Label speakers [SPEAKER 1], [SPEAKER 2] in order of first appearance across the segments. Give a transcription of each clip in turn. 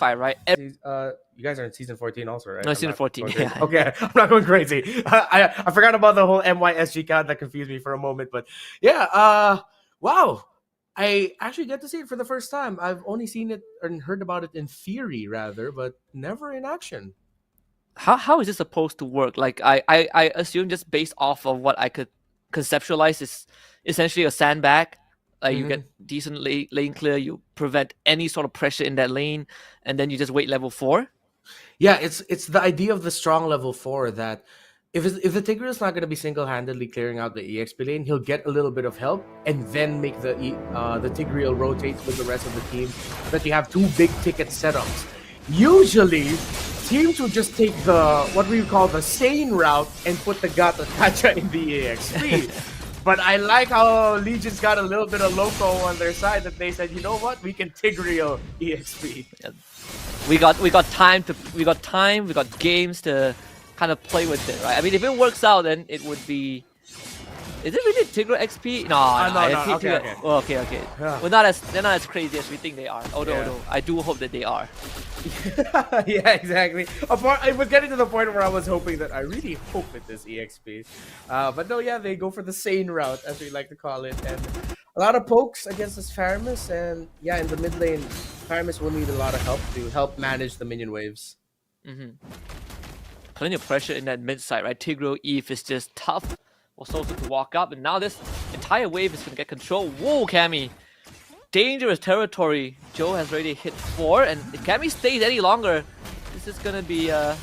[SPEAKER 1] right?
[SPEAKER 2] You guys are in season 14 also, right?
[SPEAKER 1] No, season 14. Yeah.
[SPEAKER 2] Okay, I'm not going crazy. I forgot about the whole MYSG count. That confused me for a moment, but yeah. Wow. I actually get to see it for the first time. I've only seen it and heard about it in theory, rather, but never in action.
[SPEAKER 1] How is this supposed to work? Like I assume just based off of what I could conceptualize is essentially a sandbag. You get decent lane clear, you prevent any sort of pressure in that lane, and then you just wait level 4.
[SPEAKER 2] Yeah, it's the idea of the strong level 4 that if the Tigreal is not going to be single-handedly clearing out the EXP lane, he'll get a little bit of help and then make the Tigreal rotate with the rest of the team, so that you have two big ticket setups. Usually, teams would just take the what we call the sane route and put the Gata Kacha in the EXP. But I like how Legion's got a little bit of loco on their side, that they said, you know what, we can Tigreal EXP.
[SPEAKER 1] Yeah. We got time, we got games to kind of play with it, right? I mean, if it works out, then it would be. Is it really Tigreal XP? No. Okay. Oh, okay. Yeah. Well, they're not as crazy as we think they are. Although I do hope that they are.
[SPEAKER 2] Yeah, exactly. I was getting to the point where I was hoping that I really hope it is EXP. But no, yeah, they go for the sane route, as we like to call it. And a lot of pokes against this Faramis. And yeah, in the mid lane, Faramis will need a lot of help to help manage the minion waves.
[SPEAKER 1] Plenty of pressure in that mid side, right? Tigreal Eve is just tough. Was also to walk up, and now this entire wave is going to get control. Whoa, Cammy. Dangerous territory. Joe has already hit 4, and if Cammy stays any longer, this is going to be a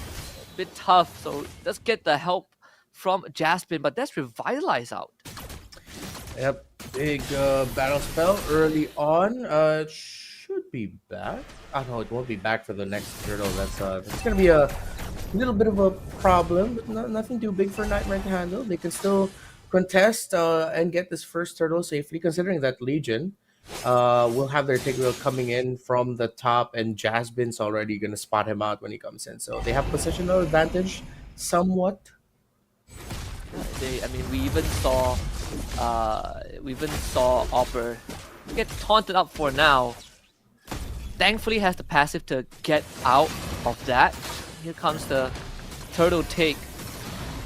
[SPEAKER 1] bit tough. So let's get the help from Jaspin, but that's Revitalize out.
[SPEAKER 2] Yep, big battle spell early on. It should be back. Oh no, it won't be back for the next turtle. That's going to be a little bit of a problem, but nothing too big for Nightmare to handle. They can still contest and get this first turtle safely, considering that Legion will have their Tigreal coming in from the top, and Jasmine's already going to spot him out when he comes in. So they have positional advantage somewhat.
[SPEAKER 1] I mean, we even saw Opper get taunted up for now. Thankfully has the passive to get out of that. Here comes the turtle take.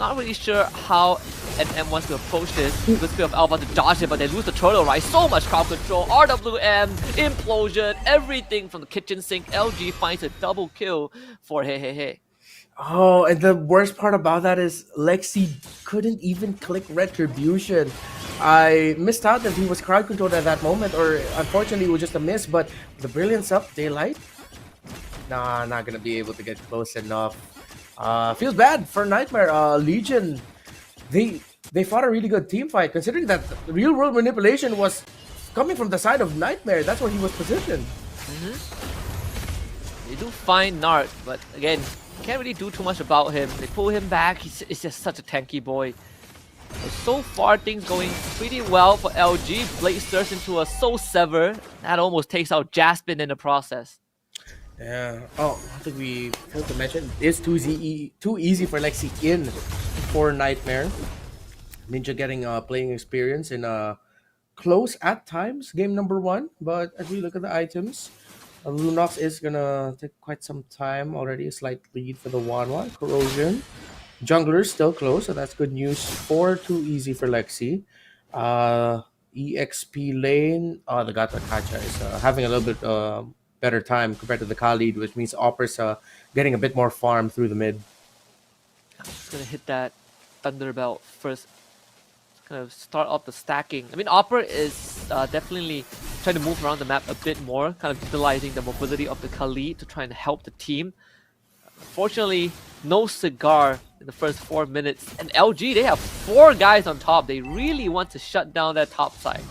[SPEAKER 1] Not really sure how NM wants to approach this. Good skill of Alpha to dodge it, but they lose the turtle, right? So much crowd control. RWM, implosion, everything from the kitchen sink. LG finds a double kill for Hey.
[SPEAKER 2] Oh, and the worst part about that is Lexi couldn't even click Retribution. I missed out that he was crowd controlled at that moment, or unfortunately it was just a miss, but the brilliance up, Daylight. Nah, not gonna be able to get close enough. Feels bad for Nightmare. Legion, they fought a really good team fight, considering that the real world manipulation was coming from the side of Nightmare. That's where he was positioned.
[SPEAKER 1] They do find Nart, but again, can't really do too much about him. They pull him back. He's just such a tanky boy. But so far, things going pretty well for LG. Blade Surge into a Soul Sever. That almost takes out Jaspin in the process.
[SPEAKER 2] Yeah. Oh, I think we failed to mention it's too easy for Lexi in for Nightmare. Ninja getting playing experience in close at times, game number 1. But as we look at the items, Lunox is gonna take quite some time already. A slight lead for the 1-1. Corrosion. Jungler's still close, so that's good news. 4 too easy for Lexi. EXP lane. Oh, the Gata Kacha is having a little bit better time compared to the Khalid, which means Opper's getting a bit more farm through the mid.
[SPEAKER 1] I'm just gonna hit that Thunderbelt first. Just kind of start off the stacking. I mean, Opper is definitely trying to move around the map a bit more, kind of utilizing the mobility of the Khalid to try and help the team. Fortunately, no cigar in the first 4 minutes. And LG, they have 4 guys on top. They really want to shut down that top side.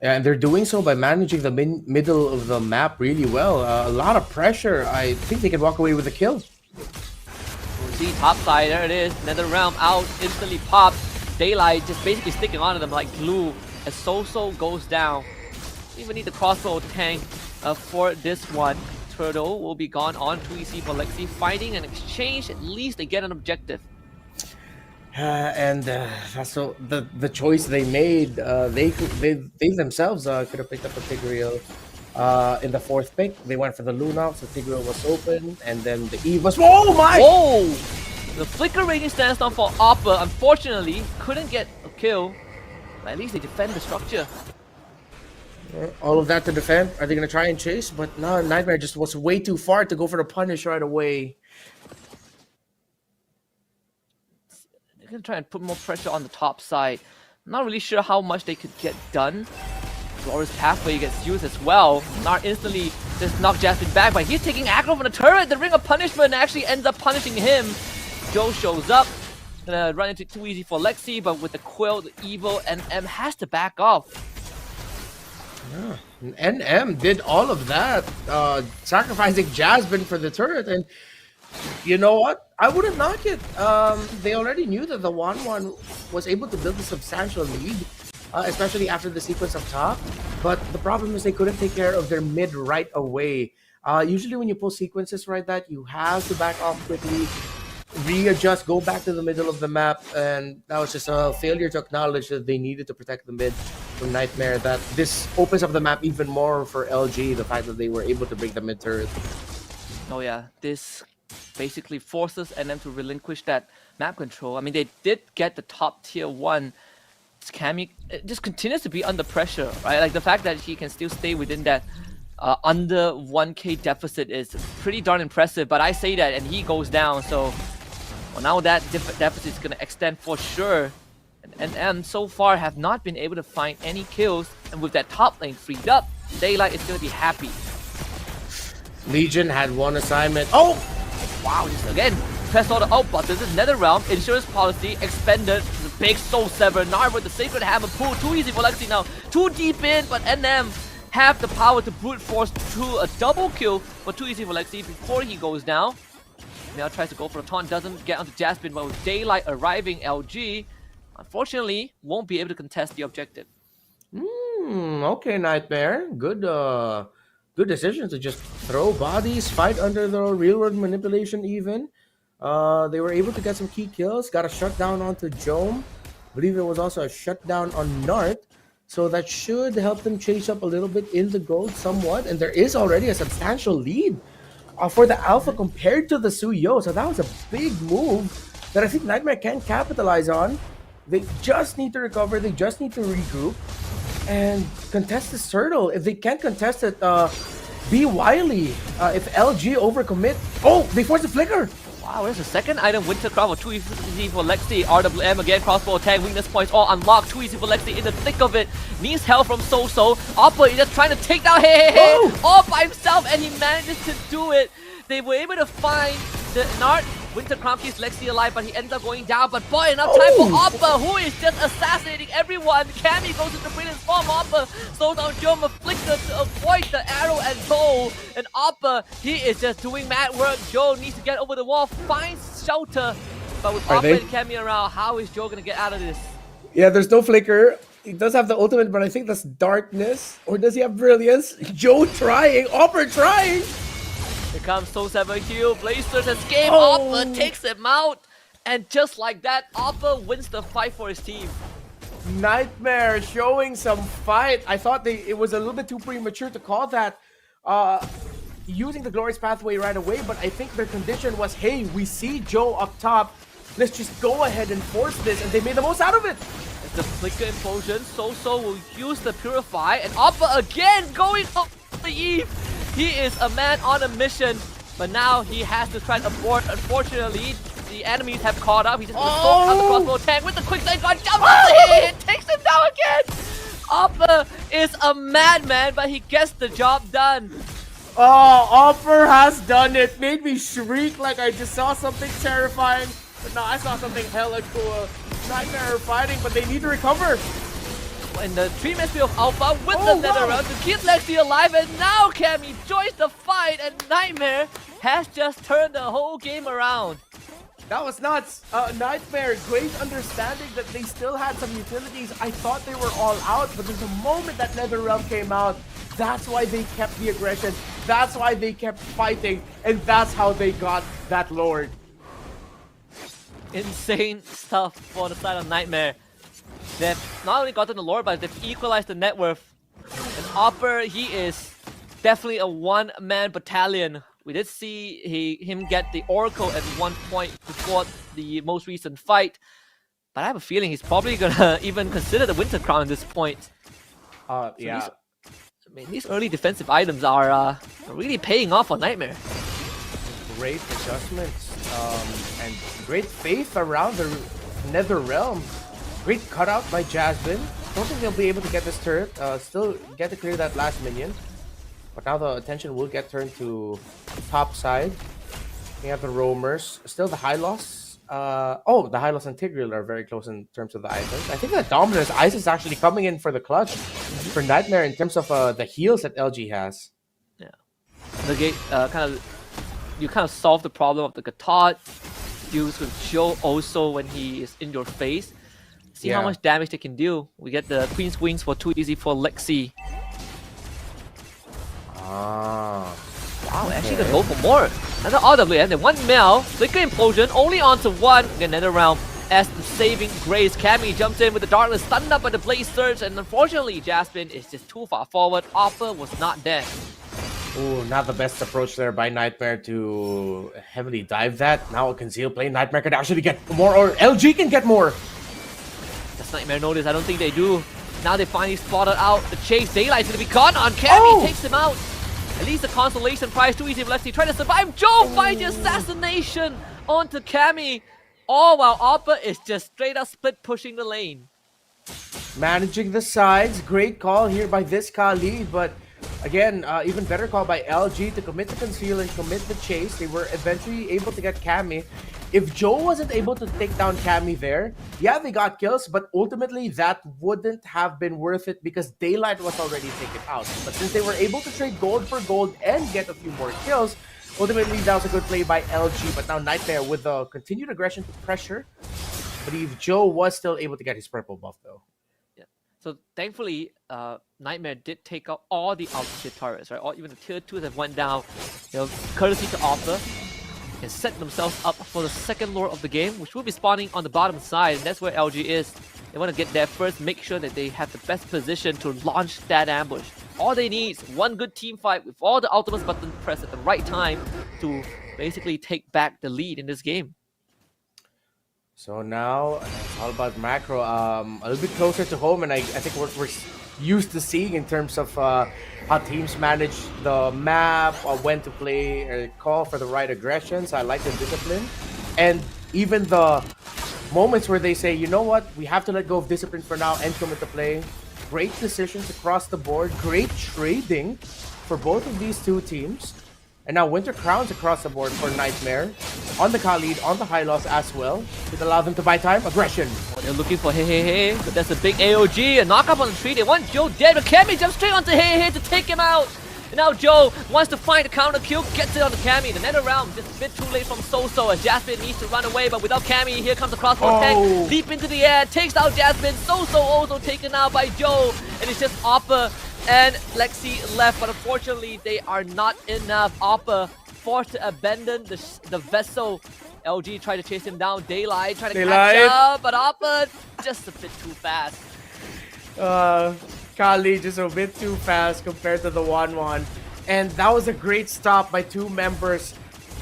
[SPEAKER 2] Yeah, and they're doing so by managing the middle of the map really well. A lot of pressure. I think they can walk away with a kill.
[SPEAKER 1] We'll see top side. There it is. Nether Realm out. Instantly popped. Daylight just basically sticking onto them like glue as Soso goes down. Even need the crossbow tank for this one. Turtle will be gone on 2EC for Lexi. Fighting an exchange. At least they get an objective.
[SPEAKER 2] And so the choice they made, they themselves could have picked up a Tigreal. in the fourth pick. They went for the Lunox, the Tigreal was open, and then the Eve was. Oh my!
[SPEAKER 1] Whoa! The flicker rating stands down for Oppa. Unfortunately, couldn't get a kill. But at least they defend the structure.
[SPEAKER 2] All of that to defend. Are they going to try and chase? But no, Nightmare just was way too far to go for the punish right away.
[SPEAKER 1] They're going to try and put more pressure on the top side. I'm not really sure how much they could get done. Glorious Pathway gets used as well. Nart instantly just knocked Jasmine back, but he's taking aggro from the turret. The Ring of Punishment actually ends up punishing him. Joe shows up. Gonna run into too easy for Lexi, but with the Quill, the Evil, NM has to back off.
[SPEAKER 2] Yeah. NM did all of that, sacrificing Jasmine for the turret, and you know what? I wouldn't knock it. They already knew that the 1-1 was able to build a substantial lead, especially after the sequence up top. But the problem is they couldn't take care of their mid right away. Usually when you pull sequences like that, you have to back off quickly, readjust, go back to the middle of the map, and that was just a failure to acknowledge that they needed to protect the mid from Nightmare. That this opens up the map even more for LG, the fact that they were able to break the mid turret.
[SPEAKER 1] Oh yeah, this basically forces NM to relinquish that map control. I mean, they did get the top tier 1. Cammy just continues to be under pressure, right? Like the fact that he can still stay within that under 1k deficit is pretty darn impressive. But I say that and he goes down, so well, now that deficit is going to extend for sure. And NM so far have not been able to find any kills, and with that top lane freed up, Daylight is going to be happy.
[SPEAKER 2] Legion had one assignment. Oh!
[SPEAKER 1] Wow, just again, press all the out buttons. This Netherrealm, insurance policy, expended, the big soul sever, Nar with the sacred hammer pull, too easy for Lexi now, too deep in, but NM have the power to brute force through a double kill, but too easy for Lexi before he goes down. Now tries to go for a taunt, doesn't get onto Jasmine, but with Daylight arriving, LG, unfortunately, won't be able to contest the objective.
[SPEAKER 2] Okay, Nightmare. Good decision to just throw bodies, fight under the real-world manipulation even. They were able to get some key kills, got a shutdown onto Jome. I believe there was also a shutdown on Nart. So that should help them chase up a little bit in the gold somewhat. And there is already a substantial lead for the Alpha compared to the Suyo. So that was a big move that I think Nightmare can capitalize on. They just need to recover. They just need to regroup and contest this turtle. If they can't contest it, be wily. If LG overcommit, oh, they force a flicker.
[SPEAKER 1] Wow, there's a second item, Winter Crown, too easy for Lexi. RWM again, crossbow attack, weakness points all unlocked. Too easy for Lexi in the thick of it. Needs help from So-So. Oppa is just trying to take down Hey all by himself, and he manages to do it. They were able to find the Nart. Winter Crown keeps Lexi alive, but he ends up going down. But boy, enough time for Oppa, who is just assassinating everyone. Cammy goes into brilliant form. Oppa slows down Jome, Flicker to avoid the arrow and bow. And Oppa, he is just doing mad work. Joe needs to get over the wall, finds shelter. But with Oppa and Cammy around, how is Joe gonna get out of this?
[SPEAKER 2] Yeah, there's no flicker. He does have the ultimate, but I think that's darkness. Or does he have brilliance? Joe trying, Oppa trying.
[SPEAKER 1] Here comes Soul Sever heal, Blazers escape, Oppa takes him out, and just like that, Oppa wins the fight for his team.
[SPEAKER 2] Nightmare showing some fight. I thought it was a little bit too premature to call that using the Glorious Pathway right away, but I think their condition was, hey, we see Joe up top, let's just go ahead and force this, and they made the most out of it.
[SPEAKER 1] It's the Flicker Implosion, So-So will use the Purify, and Oppa again going up the Eve. He is a man on a mission, but now he has to try and abort. Unfortunately, the enemies have caught up. He just goes out the crossbow tank with the quick side gun, jumps on it, takes him down again. Oppa is a madman, but he gets the job done.
[SPEAKER 2] Oh, Oppa has done it. Made me shriek like I just saw something terrifying. But no, I saw something hella cool. Nightmare fighting, but they need to recover.
[SPEAKER 1] In the 3-man speed of Alpha with the Netherrealm to keep Lexi alive, and now Cammy joins the fight, and Nightmare has just turned the whole game around.
[SPEAKER 2] That was nuts. Nightmare, great understanding that they still had some utilities. I thought they were all out, but there's a moment that Netherrealm came out. That's why they kept the aggression. That's why they kept fighting, and that's how they got that Lord.
[SPEAKER 1] Insane stuff for the side of Nightmare. They've not only gotten the lore, but they've equalized the net worth. And Oppa, he is definitely a one-man battalion. We did see him get the Oracle at one point before the most recent fight, but I have a feeling he's probably gonna even consider the Winter Crown at this point.
[SPEAKER 2] Yeah.
[SPEAKER 1] These early defensive items are really paying off on Nightmare.
[SPEAKER 2] Great adjustments and great faith around the Nether Realm. Great cutout by Jasmine. Don't think they'll be able to get this turret. Still get to clear that last minion. But now the attention will get turned to top side. We have the roamers. Still the high loss. Oh, the high loss and Tigreal are very close in terms of the items. I think that Dominus Ice is actually coming in for the clutch for Nightmare in terms of the heals that LG has.
[SPEAKER 1] Yeah, the gate you kind of solve the problem of the Gatot. Use with Joe also when he is in your face. See how much damage they can do. We get the Queen's Wings for too easy for Lexi.
[SPEAKER 2] Ah.
[SPEAKER 1] Wow, actually gonna go for more. Another RWM, then 1 mil. Flicker Implosion, only onto 1. Another round as the saving grace. Cammy jumps in with the Darkness, stunned up by the Blaze Surge, and unfortunately, Jasmine is just too far forward. Oppa was not dead.
[SPEAKER 2] Ooh, not the best approach there by Nightmare to heavily dive that. Now a concealed play. Nightmare could actually get more, or LG can get more.
[SPEAKER 1] Does Nightmare notice? I don't think they do. Now they finally spotted out the chase. Daylight's gonna be caught on Cammy, takes him out. At least the consolation prize too easy for Lexi. Trying to survive. Joe finds the assassination onto Cammy. All while Oppa is just straight up split pushing the lane.
[SPEAKER 2] Managing the sides. Great call here by this Kali, but again, even better call by LG to commit the conceal and commit the chase. They were eventually able to get Cammy. If Joe wasn't able to take down Cammy there, yeah, they got kills, but ultimately that wouldn't have been worth it because Daylight was already taken out. But since they were able to trade gold for gold and get a few more kills, ultimately that was a good play by LG. But now Nightmare with the continued aggression to pressure. I believe Joe was still able to get his purple buff though.
[SPEAKER 1] Yeah. So thankfully, Nightmare did take out all the altitude turrets, right? Or even the tier 2s that went down, courtesy to Oppa. And set themselves up for the second lore of the game, which will be spawning on the bottom side, and that's where LG is. They want to get there first, make sure that they have the best position to launch that ambush. All they need is one good team fight with all the ultimate buttons pressed at the right time to basically take back the lead in this game.
[SPEAKER 2] So now it's all about macro, a little bit closer to home, and I think we're used to seeing in terms of how teams manage the map, when to play or call for the right aggressions. I like the discipline, and even the moments where they say, you know what, we have to let go of discipline for now and commit to play. Great decisions across the board, great trading for both of these two teams. And now Winter Crowns across the board for Nightmare. On the Khalid, on the high loss as well. It allowed them to buy time. Aggression.
[SPEAKER 1] Oh, they're looking for Hey, but that's a big AOG. A knock up on the tree. They want Joe dead, but Cammy jumps straight onto Hey to take him out. And now Joe wants to find a counter kill, gets it on the Cammy. The nether round just a bit too late from Soso as Jasmine needs to run away, but without Cammy, here comes the crossbow tank. Leap into the air, takes out Jasmine. Soso also taken out by Joe. And it's just Oppa and Lexi left, but unfortunately they are not enough. Oppa forced to abandon the vessel. LG tried to chase him down. Daylight tried to catch up, but Oppa just a bit too fast.
[SPEAKER 2] Kali just a bit too fast compared to the 1-1. And that was a great stop by two members,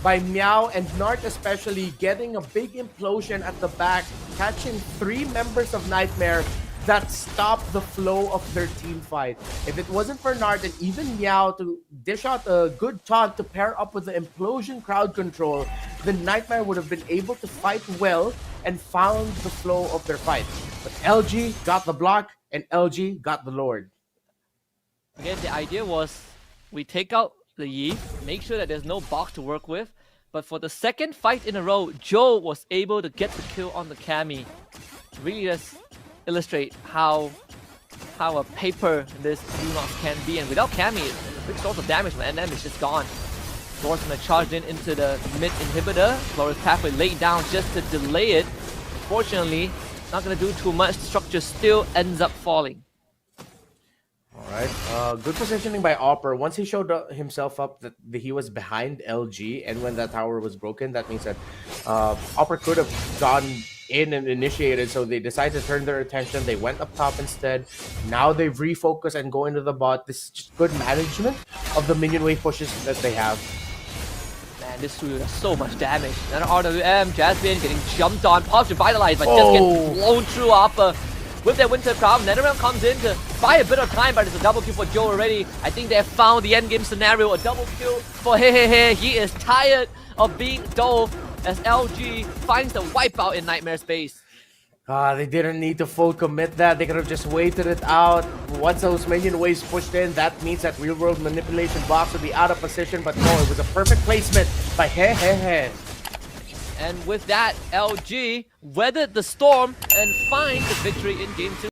[SPEAKER 2] by Meow and Nart especially, getting a big implosion at the back, catching 3 members of Nightmare that stopped the flow of their team fight. If it wasn't for Nart and even Meow to dish out a good taunt to pair up with the implosion crowd control, then Nightmare would have been able to fight well and found the flow of their fight. But LG got the block and LG got the Lord.
[SPEAKER 1] Again, the idea was we take out the Yi, make sure that there's no box to work with, but for the second fight in a row, Joe was able to get the kill on the Cammy. Really just illustrate how a paper this Lunox can be, and without Cammy, it's a big source of damage, man. NM is just gone. Flores gonna charge in into the mid inhibitor. Flores pathway laid down just to delay it. Unfortunately, not gonna do too much. Structure still ends up falling.
[SPEAKER 2] Alright, good positioning by Opper. Once he showed himself up that he was behind LG, and when that tower was broken, that means that Opper could have gone in and initiated, so they decided to turn their attention. They went up top instead. Now they've refocused and go into the bot. This is just good management of the minion wave pushes that they have.
[SPEAKER 1] Man, this Suyu does so much damage. Another RWM, Jasmine getting jumped on, pops revitalized, but just getting blown through off with their Winter Crown. NetherRealm comes in to buy a bit of time, but it's a double kill for Joe already. I think they have found the endgame scenario, a double kill for Hehehe. He is tired of being dove as LG finds the wipeout in Nightmare Space.
[SPEAKER 2] They didn't need to full commit that. They could have just waited it out. Once those minion waves pushed in, that means that real world manipulation box would be out of position, but no, it was a perfect placement by Hehehe.
[SPEAKER 1] And with that, LG weathered the storm and finds the victory in Game 2.